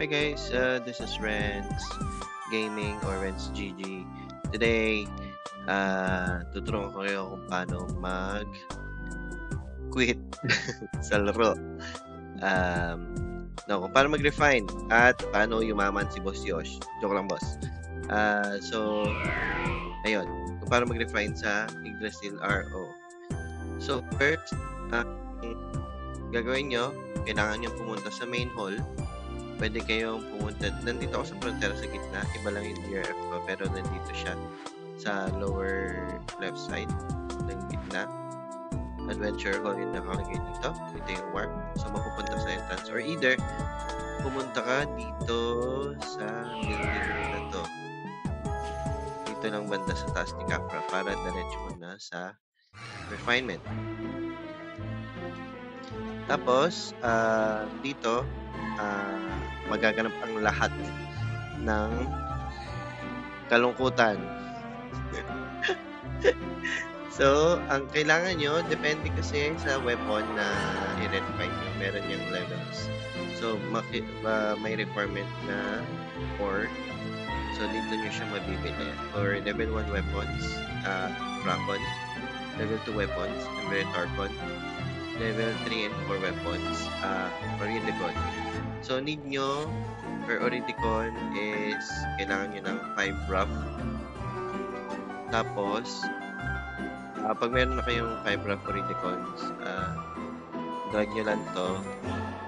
Hi guys, this is Renz Gaming or Renz GG. Today, tuturuan ko kayo kung paano mag-quit sa laro. Kung paano mag-refine at paano yumaman si Boss Yosh. Joke lang, boss. Ayun. Kung paano mag-refine sa Yggdrasil RO. So, first, gagawin nyo, kailangan nyo pumunta sa main hall. Pwede kayong pumunta. Nandito ako sa frontera sa gitna. Iba lang yung DRF ko. Pero nandito siya sa lower left side ng gitna. Adventure Hall yung nakalagay dito. Ito yung warp. So, mapupunta sa entrance. Or either, pumunta ka dito sa building na to. Dito lang banda sa taas ni Capra para diretso mo na sa refinement. Tapos, dito, magaganap ang lahat ng kalungkutan. So, ang kailangan nyo, depende kasi sa weapon na i-refine nyo. Meron yung levels. So, may requirement na 4. So, dito nyo siya mabibili. For level 1 weapons, Drakon. Level 2 weapons, Tarpon. Level 3 and 4 weapons, Oridicon. So, need nyo for Oridicon is kailangan nyo ng 5 rough. Tapos, pag meron na kayong 5 rough Oridicons, drag nyo lang to.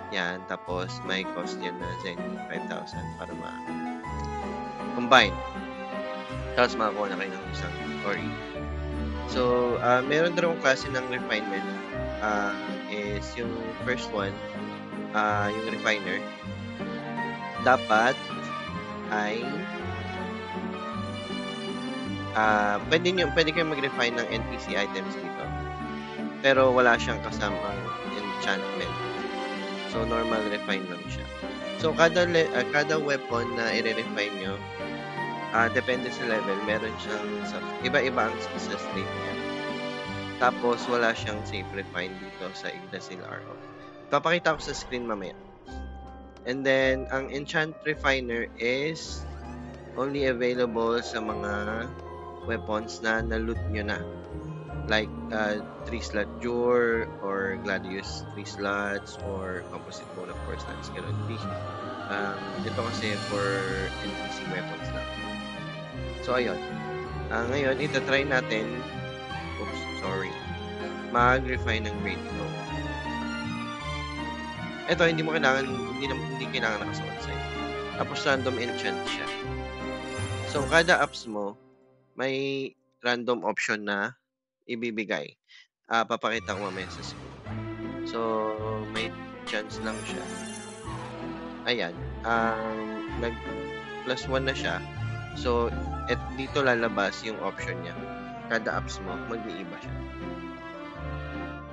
Yan. Tapos, may cost yan na Zenny 5,000 para ma-combine. Tapos, makakuha na kayo ng isang Ori. So, meron dalawang klase ng refinement. Is yung first one, yung refiner, dapat ay pwede kayong mag-refine ng NPC items dito, pero wala siyang kasamang enchantment. So, normal refine lang siya. So, kada weapon na i-refine nyo, depende sa level, meron siyang iba-iba ang success rate niya. Tapos, wala siyang safe refine dito sa Yggdrasil RO. Papakita ko sa screen mamaya. And then, ang enchant refiner is only available sa mga weapons na na-loot nyo na. Like, 3-slot Jur, or Gladius 3 slots, or Composite Mode of 4 slots. Ganun. Ito kasi for NPC weapons lang. So, ayun. Ngayon, itatry natin mag-refine ng Great Flow. Ito, hindi kailangan nakasuot sa'yo. Tapos, random enchant siya. So, kada apps mo, may random option na ibibigay. Papakita ko mamaya sa screen. So, may chance lang siya. Ayan. Nag+1 na siya. So, dito lalabas yung option niya. Kada apps mo, mag-iiba siya.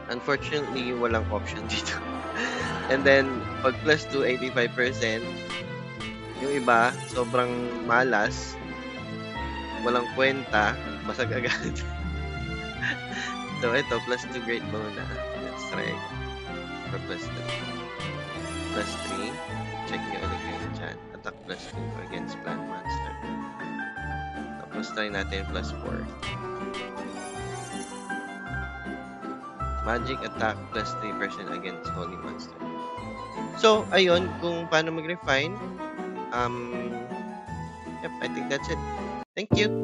Unfortunately, walang option dito. And then, pag +2, 85%, yung iba, sobrang malas, walang kwenta, basag agad. So, ito, +2 great bow na. Let's try again. For +3. +3, check nyo ulit kayo dyan. Attack +2 against plant monster. Tapos, try natin +4. Magic attack +3% against holy monster. So, ayun, kung paano mag-refine. Yep, I think that's it. Thank you!